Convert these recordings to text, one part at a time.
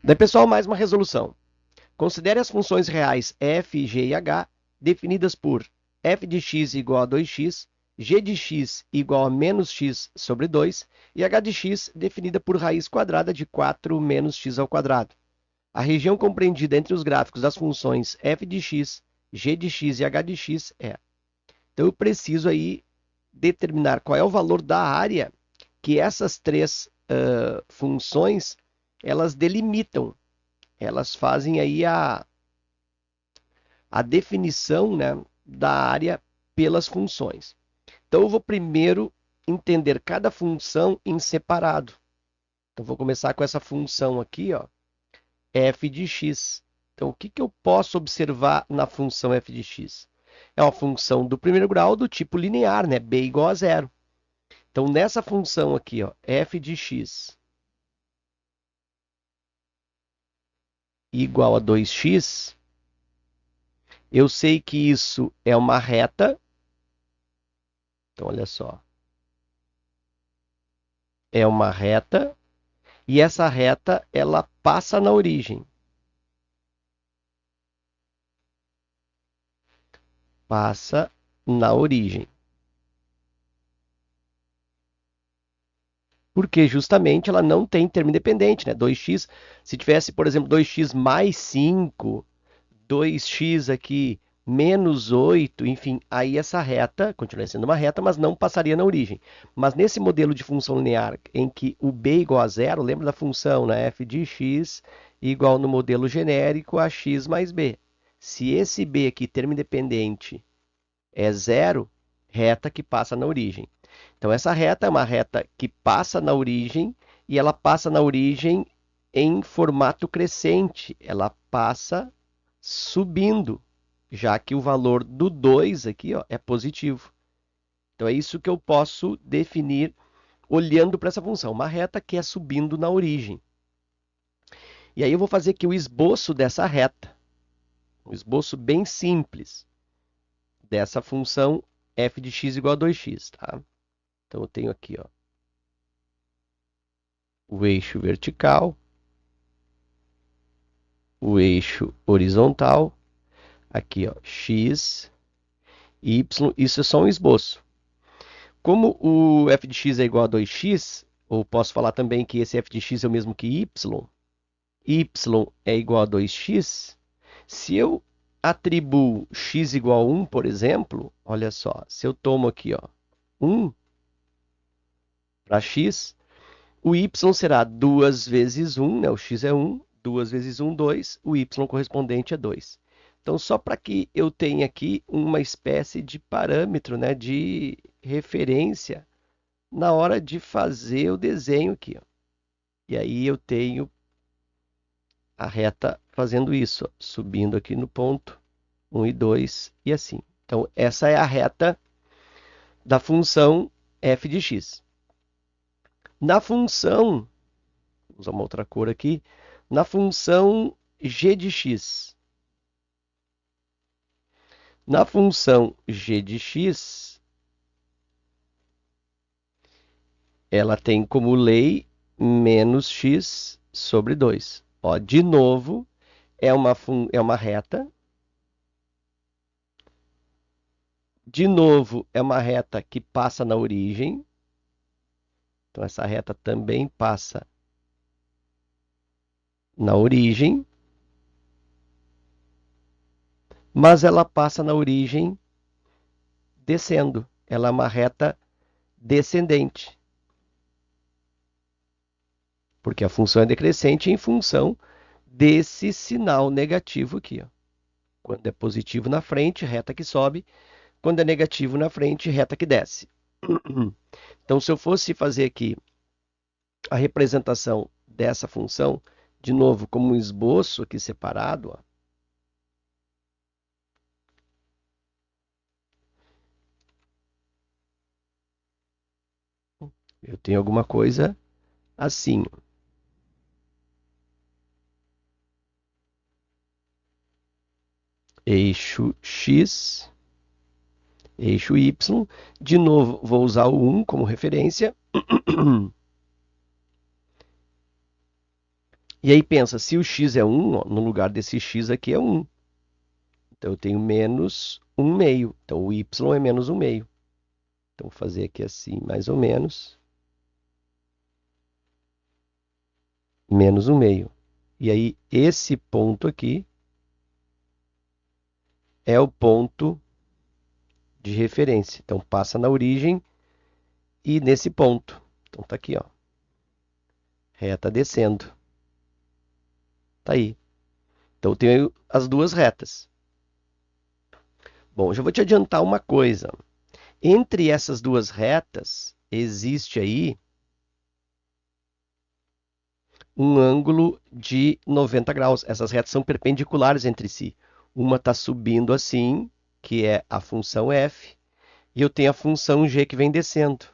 Daí, pessoal, mais uma resolução. Considere as funções reais f, g e h definidas por f de x igual a 2x, g de x igual a menos x sobre 2 e h de x definida por raiz quadrada de 4 menos x ao quadrado. A região compreendida entre os gráficos das funções f de x, g de x e h de x é. Então, eu preciso aí determinar qual é o valor da área que essas três funções elas delimitam. Elas fazem aí a definição, né, da área pelas funções. Então, eu vou primeiro entender cada função em separado. Então, vou começar com essa função aqui, ó, f de x. Então, o que eu posso observar na função f de x? É uma função do primeiro grau do tipo linear, né? B igual a zero. Então, nessa função aqui, ó, f de x igual a 2x, eu sei que isso é uma reta. Então, olha só. É uma reta e essa reta ela passa na origem. Passa na origem. Porque justamente ela não tem termo independente, né? 2x, se tivesse, por exemplo, 2x mais 5, 2x aqui menos 8, enfim, aí essa reta continuaria sendo uma reta, mas não passaria na origem. Mas nesse modelo de função linear em que o b igual a zero, lembra da função, né? F de x igual no modelo genérico a x mais b. Se esse b aqui, termo independente, é zero, reta que passa na origem. Então, essa reta é uma reta que passa na origem e ela passa na origem em formato crescente. Ela passa subindo, já que o valor do 2 aqui, ó, é positivo. Então, é isso que eu posso definir olhando para essa função. Uma reta que é subindo na origem. E aí eu vou fazer aqui o esboço dessa reta. Um esboço bem simples dessa função f de x igual a 2x, tá? Então, eu tenho aqui, ó, o eixo vertical, o eixo horizontal, aqui, ó, x, y, isso é só um esboço. Como o f de x é igual a 2x, ou posso falar também que esse f de x é o mesmo que y é igual a 2x, se eu atribuo x igual a 1, por exemplo, olha só, se eu tomo aqui, ó, 1 para x, o y será 2 vezes 1, né? O x é 1, 2 vezes 1, 2, o y correspondente é 2. Então, só para que eu tenha aqui uma espécie de parâmetro, né, de referência na hora de fazer o desenho aqui, ó. E aí eu tenho a reta fazendo isso, ó, subindo aqui no ponto 1 e 2 e assim. Então, essa é a reta da função f de x. Na função, vou usar uma outra cor aqui, na função g de x. Na função g de x, ela tem como lei menos x sobre 2. Ó, de novo, é uma reta. De novo, é uma reta que passa na origem. Então, essa reta também passa na origem. Mas ela passa na origem descendo. Ela é uma reta descendente. Porque a função é decrescente em função desse sinal negativo aqui, ó. Quando é positivo na frente, reta que sobe. Quando é negativo na frente, reta que desce. Então, se eu fosse fazer aqui a representação dessa função, de novo, como um esboço aqui separado, ó, eu tenho alguma coisa assim. Eixo X, eixo Y. De novo, vou usar o 1 como referência. E aí pensa, se o x é 1, ó, no lugar desse x aqui é 1. Então eu tenho menos 1 meio. Então o y é menos 1 meio. Então vou fazer aqui assim, mais ou menos. Menos 1 meio. E aí esse ponto aqui é o ponto de referência. Então passa na origem e nesse ponto. Então tá aqui, ó. Reta descendo. Tá aí. Então eu tenho as duas retas. Bom, já vou te adiantar uma coisa. Entre essas duas retas, existe aí um ângulo de 90 graus. Essas retas são perpendiculares entre si. Uma está subindo assim, que é a função f, e eu tenho a função g que vem descendo.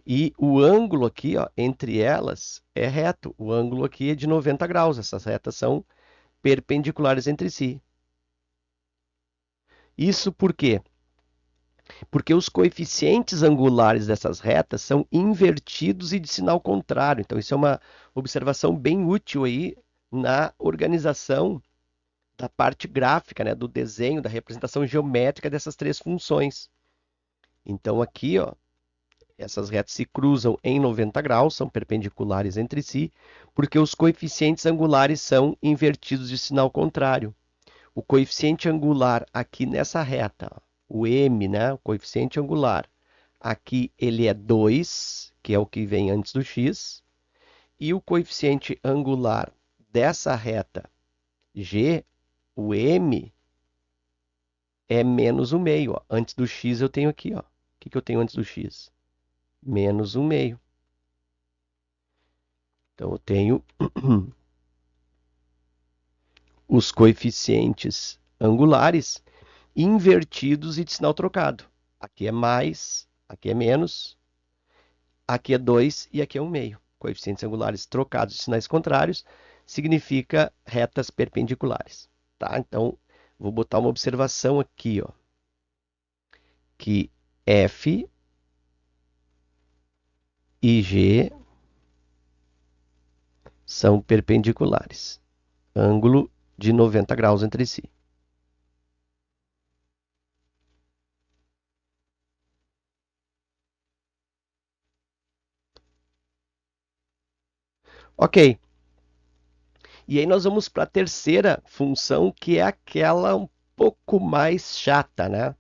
E o ângulo aqui, ó, entre elas, é reto. O ângulo aqui é de 90 graus. Essas retas são perpendiculares entre si. Isso por quê? Porque os coeficientes angulares dessas retas são invertidos e de sinal contrário. Então, isso é uma observação bem útil aí na organização da parte gráfica, né, do desenho, da representação geométrica dessas três funções. Então, aqui, ó, essas retas se cruzam em 90 graus, são perpendiculares entre si, porque os coeficientes angulares são invertidos de sinal contrário. O coeficiente angular aqui nessa reta, ó, o m, né, o coeficiente angular, aqui ele é 2, que é o que vem antes do x, e o coeficiente angular dessa reta g, o m, é menos 1 meio. Ó. Antes do x eu tenho aqui, ó. O que eu tenho antes do x? Menos 1 meio. Então eu tenho os coeficientes angulares invertidos e de sinal trocado. Aqui é mais, aqui é menos, aqui é 2 e aqui é 1 meio. Coeficientes angulares trocados de sinais contrários significa retas perpendiculares. Tá? Então, vou botar uma observação aqui, ó, que f e g são perpendiculares. Ângulo de 90 graus entre si. Ok. E aí nós vamos para a terceira função, que é aquela um pouco mais chata, né?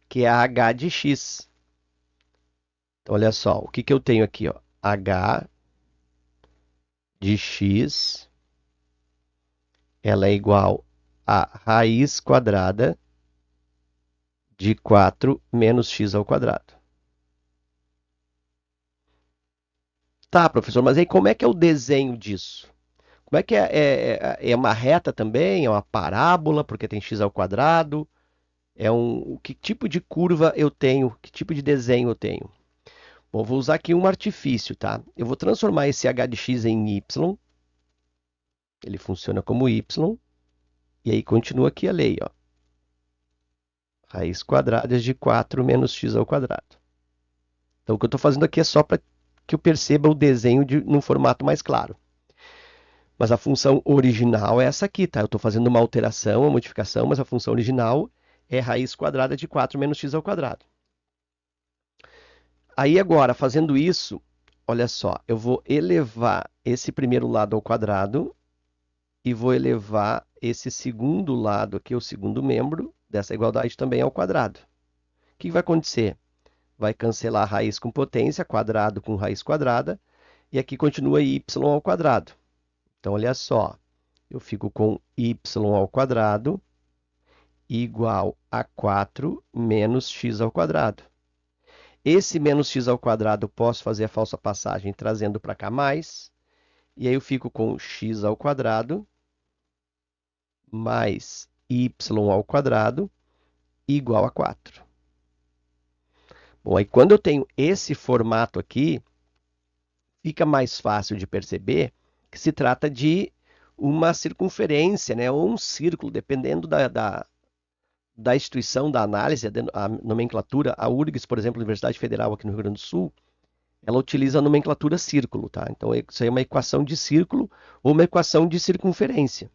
Que é a h de x. Então, olha só, o que eu tenho aqui, ó? H de x, ela é igual a raiz quadrada de 4 menos x ao quadrado. Tá, professor, mas aí como é que é o desenho disso? Como é que é uma reta também? É uma parábola, porque tem x ao quadrado? Que tipo de curva eu tenho? Que tipo de desenho eu tenho? Bom, vou usar aqui um artifício, tá? Eu vou transformar esse h de x em y. Ele funciona como y. E aí continua aqui a lei, ó. Raiz quadrada de 4 menos x ao quadrado. Então, o que eu estou fazendo aqui é só para que eu perceba o desenho num formato mais claro. Mas a função original é essa aqui, tá? Eu estou fazendo uma alteração, uma modificação, mas a função original é raiz quadrada de 4 menos x ao quadrado. Aí agora, fazendo isso, olha só, eu vou elevar esse primeiro lado ao quadrado e vou elevar esse segundo lado aqui, o segundo membro dessa igualdade também ao quadrado. O que vai acontecer? Vai cancelar raiz com potência, quadrado com raiz quadrada, e aqui continua y ao quadrado. Então, olha só, eu fico com y ao quadrado igual a 4 menos x ao quadrado. Esse menos x ao quadrado eu posso fazer a falsa passagem trazendo para cá mais, e aí eu fico com x ao quadrado mais y ao quadrado igual a 4. Bom, aí quando eu tenho esse formato aqui, fica mais fácil de perceber que se trata de uma circunferência, né, ou um círculo, dependendo da instituição da análise, a nomenclatura. A URGS, por exemplo, Universidade Federal aqui no Rio Grande do Sul, ela utiliza a nomenclatura círculo, tá? Então isso aí é uma equação de círculo ou uma equação de circunferência.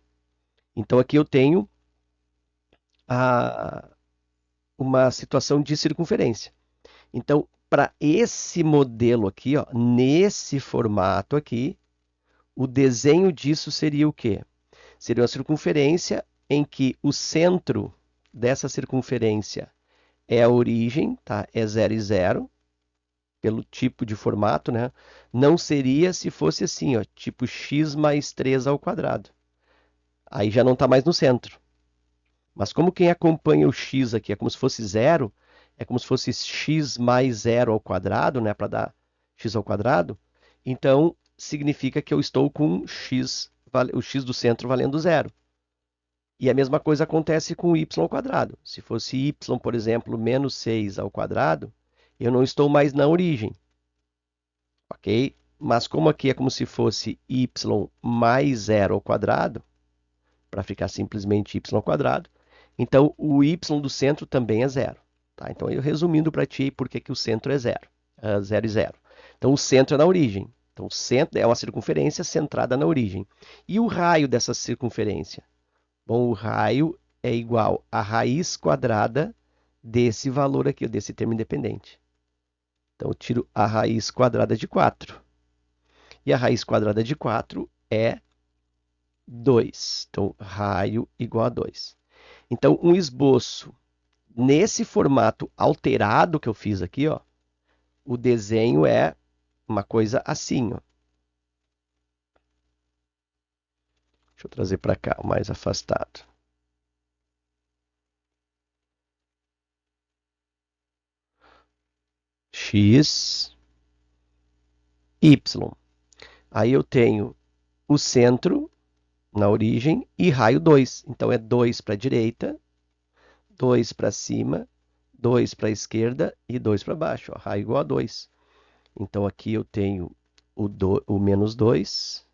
Então aqui eu tenho a, uma situação de circunferência. Então, para esse modelo aqui, ó, nesse formato aqui, o desenho disso seria o quê? Seria uma circunferência em que o centro dessa circunferência é a origem, tá? É 0 e 0, pelo tipo de formato, né? Não seria se fosse assim, ó, tipo x mais 3 ao quadrado. Aí já não está mais no centro. Mas como quem acompanha o x aqui é como se fosse zero, é como se fosse x mais zero ao quadrado, né, para dar x ao quadrado, então significa que eu estou com x, o x do centro valendo zero. E a mesma coisa acontece com y ao quadrado. Se fosse y, por exemplo, menos 6 ao quadrado, eu não estou mais na origem, ok? Mas como aqui é como se fosse y mais zero ao quadrado, para ficar simplesmente y ao quadrado, então o y do centro também é zero. Tá? Então, eu resumindo para ti por que o centro é zero. 0 e 0. Então, o centro é na origem. Então, o centro é uma circunferência centrada na origem. E o raio dessa circunferência? Bom, o raio é igual à raiz quadrada desse valor aqui, desse termo independente. Então, eu tiro a raiz quadrada de 4. E a raiz quadrada de 4 é 2. Então, raio igual a 2. Então, um esboço nesse formato alterado que eu fiz aqui, ó, o desenho é uma coisa assim, ó. Deixa eu trazer para cá, o mais afastado. X, Y. Aí eu tenho o centro na origem e raio 2. Então é 2 para a direita, 2 para cima, 2 para a esquerda e 2 para baixo. Ó, raio igual a 2. Então aqui eu tenho o menos 2.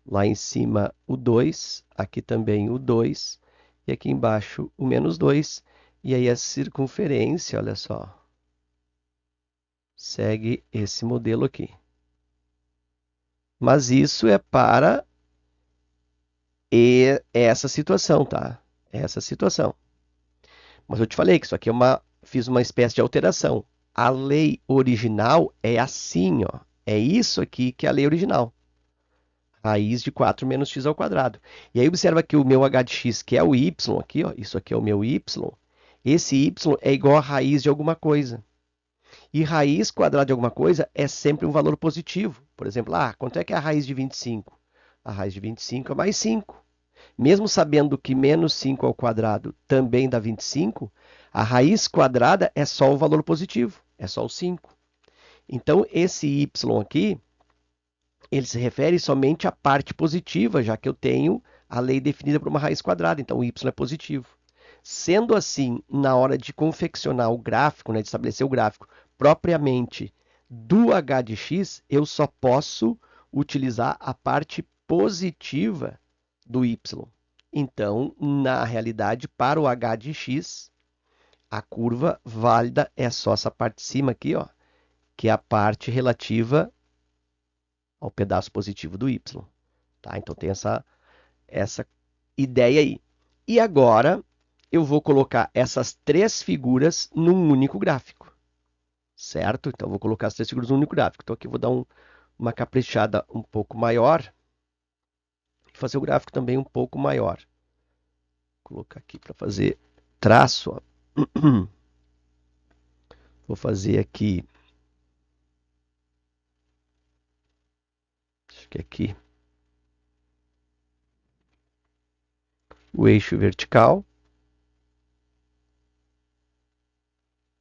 Lá em cima o 2, aqui também o 2, e aqui embaixo o menos 2. E aí a circunferência, olha só, segue esse modelo aqui. Mas isso é para essa situação, tá? Essa situação. Mas eu te falei que isso aqui fiz uma espécie de alteração. A lei original é assim, ó. É isso aqui que é a lei original. Raiz de 4 menos x ao quadrado. E aí observa que o meu h de x, que é o y aqui, ó, isso aqui é o meu y, esse y é igual a raiz de alguma coisa. E raiz quadrada de alguma coisa é sempre um valor positivo. Por exemplo, quanto é que é a raiz de 25? A raiz de 25 é mais 5. Mesmo sabendo que menos 5 ao quadrado também dá 25, a raiz quadrada é só o valor positivo, é só o 5. Então, esse y aqui, ele se refere somente à parte positiva, já que eu tenho a lei definida por uma raiz quadrada, então o y é positivo. Sendo assim, na hora de confeccionar o gráfico, né, de estabelecer o gráfico propriamente do h de x, eu só posso utilizar a parte positiva do y. Então, na realidade, para o h de x, a curva válida é só essa parte de cima aqui, ó, que é a parte relativa ao pedaço positivo do y. Tá? Então tem essa ideia aí. E agora eu vou colocar essas três figuras num único gráfico. Certo? Então eu vou colocar as três figuras num único gráfico. Então aqui eu vou dar uma caprichada um pouco maior e fazer o gráfico também um pouco maior. Vou colocar aqui para fazer traço. Ó. Vou fazer aqui. Acho que aqui. O eixo vertical.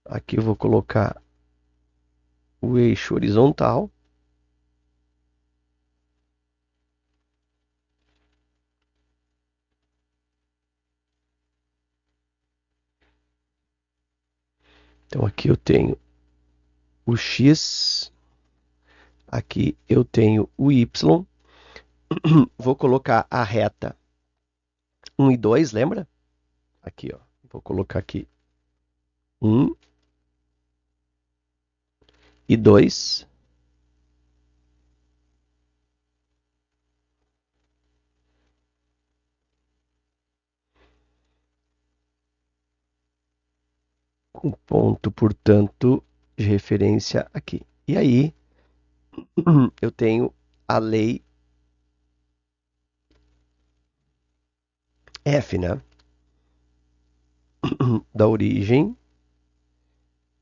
Aqui eu vou colocar o eixo horizontal. Então aqui eu tenho o x, aqui eu tenho o y. Vou colocar a reta 1 e 2, lembra? Aqui, ó. Vou colocar aqui 1 e 2. Com ponto, portanto, de referência aqui. E aí, eu tenho a lei F, né? Da origem,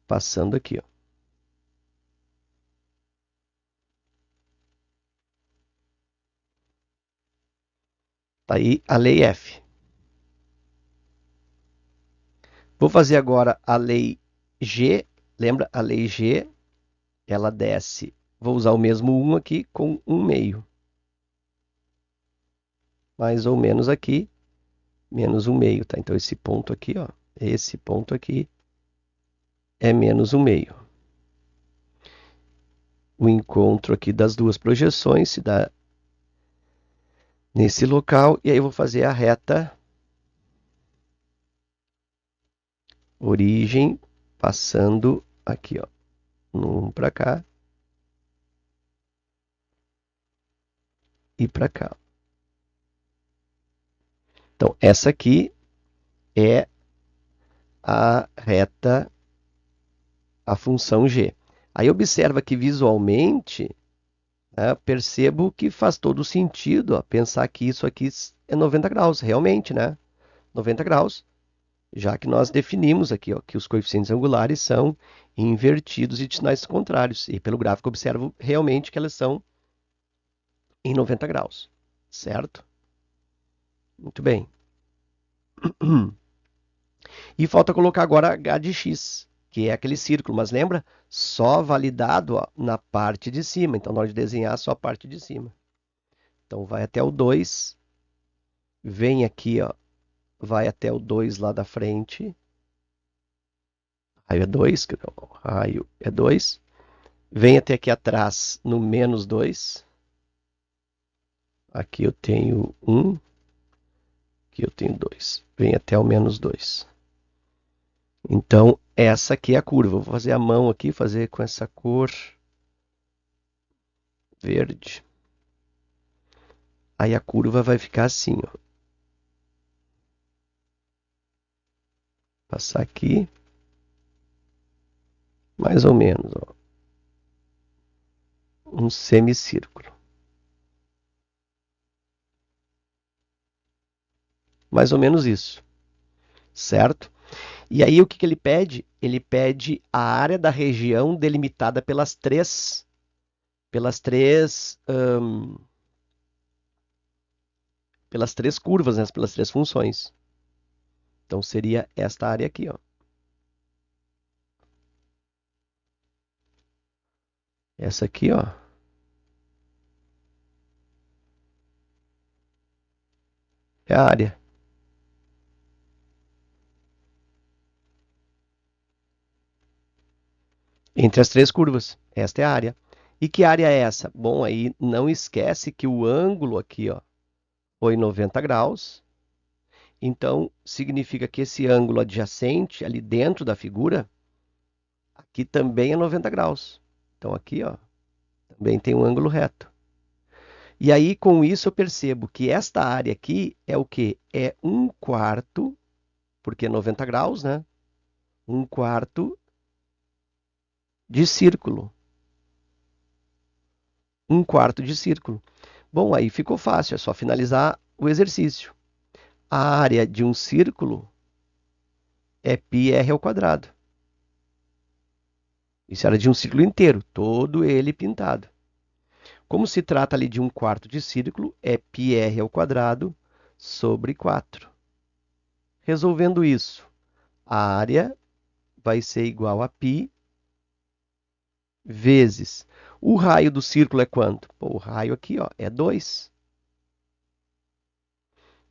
passando aqui, ó. Tá aí a lei F. Vou fazer agora a lei G. Lembra? A lei G, ela desce. Vou usar o mesmo 1 aqui com 1 meio. Mais ou menos aqui, menos 1 meio, tá? Então, esse ponto aqui, ó. Esse ponto aqui é menos 1 meio. O encontro aqui das duas projeções se dá nesse local. E aí eu vou fazer a reta origem, passando aqui, ó. No 1 para cá. E para cá. Então, essa aqui é a reta, a função g. Aí observa que visualmente, né, percebo que faz todo sentido, ó, pensar que isso aqui é 90 graus, realmente, né? 90 graus, já que nós definimos aqui, ó, que os coeficientes angulares são invertidos e de sinais contrários. E pelo gráfico observo realmente que elas são em 90 graus, certo? Muito bem. E falta colocar agora h de x, que é aquele círculo, mas lembra? Só validado, ó, na parte de cima. Então, na hora de desenhar, só a parte de cima. Então, vai até o 2, vem aqui, ó, vai até o 2 lá da frente. Raio é 2, raio é 2. Vem até aqui atrás no menos 2. Aqui eu tenho 1. Aqui eu tenho 2. Vem até o menos 2. Então, essa aqui é a curva. Vou fazer a mão aqui, fazer com essa cor verde. Aí a curva vai ficar assim, ó. Passar aqui. Mais ou menos, ó. Um semicírculo. Mais ou menos isso. Certo? E aí o que ele pede? Ele pede a área da região delimitada pelas três curvas, né? Pelas três funções. Então seria esta área aqui, ó. Essa aqui, ó. É a área. Entre as três curvas. Esta é a área. E que área é essa? Bom, aí não esquece que o ângulo aqui, ó, foi 90 graus. Então, significa que esse ângulo adjacente, ali dentro da figura, aqui também é 90 graus. Então, aqui, ó, também tem um ângulo reto. E aí, com isso, eu percebo que esta área aqui é o quê? É 1/4, porque é 90 graus, né? 1/4 de círculo. 1/4 de círculo. Bom, aí ficou fácil, é só finalizar o exercício. A área de um círculo é πr². Isso era de um círculo inteiro, todo ele pintado. Como se trata ali de 1/4 de círculo, é πr² sobre 4. Resolvendo isso, a área vai ser igual a π vezes. O raio do círculo é quanto? Pô, o raio aqui, ó, é 2.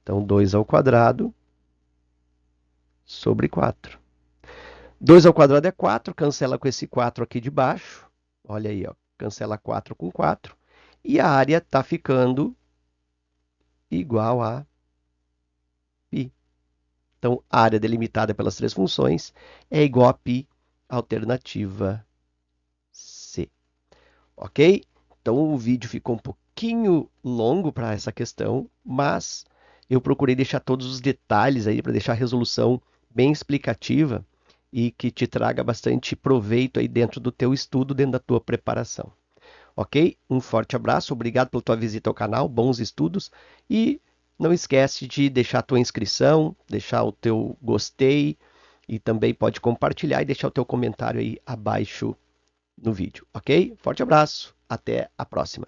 Então, 2² sobre 4. 2² é 4, cancela com esse 4 aqui de baixo. Olha aí, ó, cancela 4 com 4. E a área está ficando igual a π. Então, a área delimitada pelas três funções é igual a π, alternativa C. ok? Então o vídeo ficou um pouquinho longo para essa questão, mas eu procurei deixar todos os detalhes aí para deixar a resolução bem explicativa e que te traga bastante proveito aí dentro do teu estudo, dentro da tua preparação. Ok? Um forte abraço, obrigado pela tua visita ao canal, bons estudos e não esquece de deixar a tua inscrição, deixar o teu gostei e também pode compartilhar e deixar o teu comentário aí abaixo no vídeo, ok? Forte abraço, até a próxima.